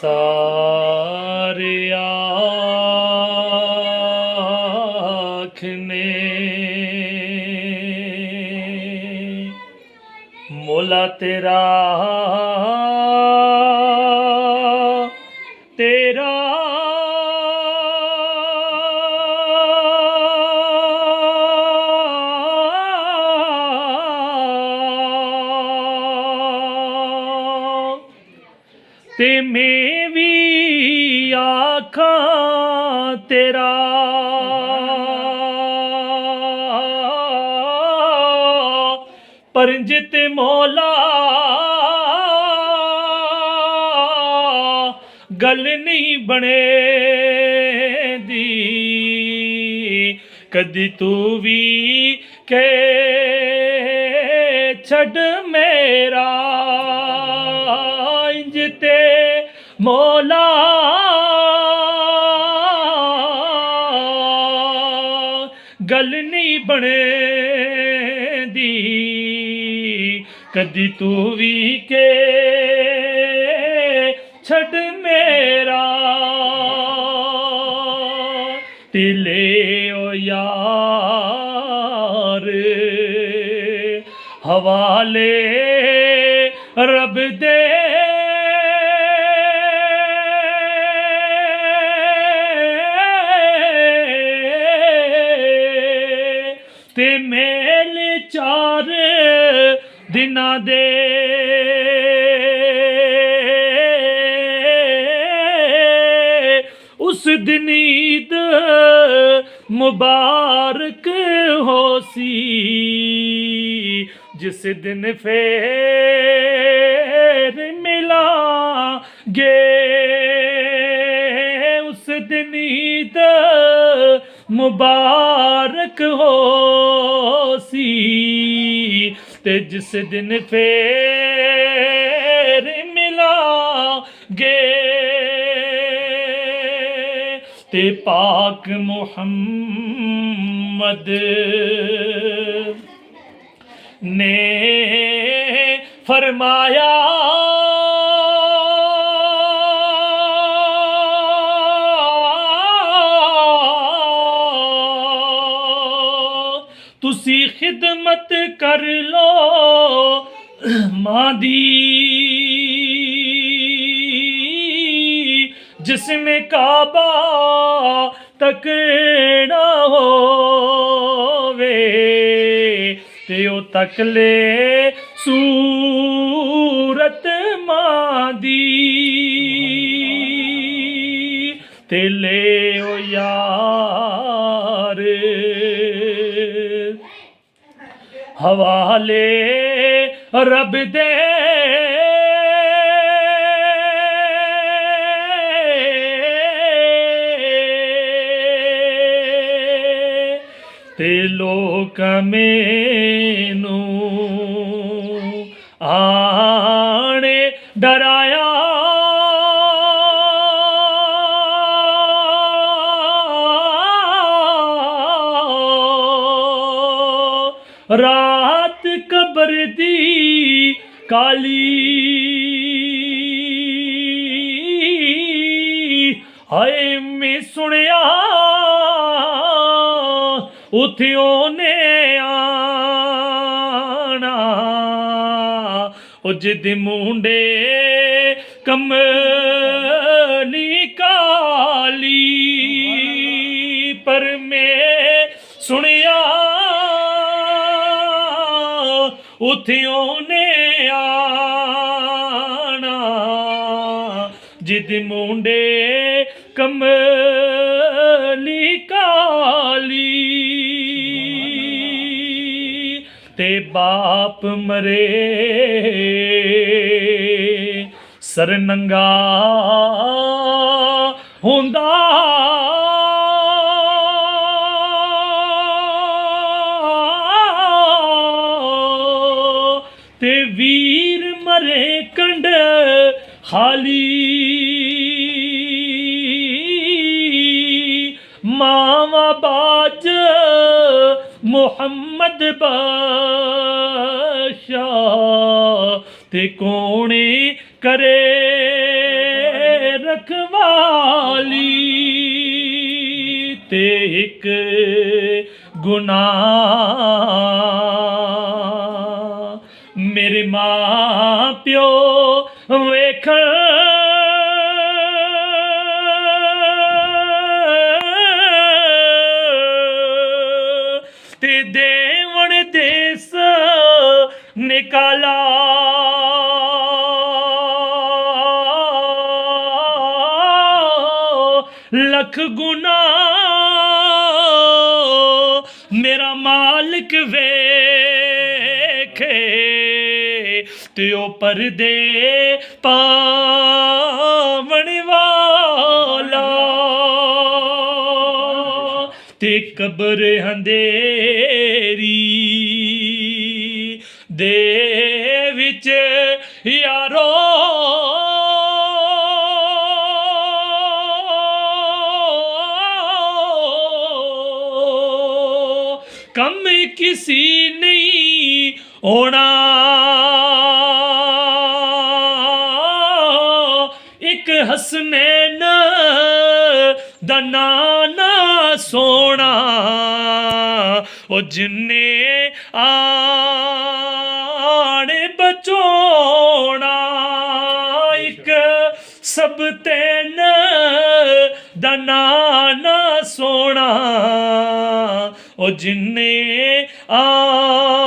सारे आखने मौला तेरा तेरा ते मैं भी आखा तेरा परंजित मौला गल नहीं बने दी कदी तू भी कह छड़ मेरा इंजते मौला गल नहीं बने दी कदी तू भी के छड़ मेरा तिले ओ यार हवाले रब दे ते मेल चार दिना दे उस दिन ईद मुबारक हो सी जिस दिन फेर मिलांगे उस दिन ईद मुबारक हो सी ते जिस दिन फेर मिलांगे ते पाक मुहम्मद ने फरमाया तुसी खिदमत कर लो मां दी जिसमें काबा तकना होवे ते ओ तक ले सूरत मां दी ते ले ओ यार हवाले रब दे ते लोक मैनू आने डराया रात कबर दी काली हाय मैं सुनिया उथे ओने आना ओ जिद मुंडे कमली काली पर मैं सुनिया उथे ओने आना जिद मुंडे कमली काली ते बाप मरे सर नंगा हुंदा ते वीर मरे कंड खाली मावा बाज मुहम्मद बादशाह ते कोणी करे ਰਖਵਾਲੀ ਤੇ ਇੱਕ ਗੁਨਾਹ ਮੇਰੇ ਮਾਂ ਪਿਓ ਵੇਖ ਤੇ ਦੇਵਣ ਦੇਸ ਨਿਕਾਲਾ लख गुना मेरा मालिक वेखे ते ओ परदे पावण वाला ते कब्र अंधेरी दे विच यारो कम किसी नहीं होना एक हसनैन दा नाना सोना ओ जिन्ने आने बचोना एक सब तेन दा नाना सोना ओ जिन्ने आ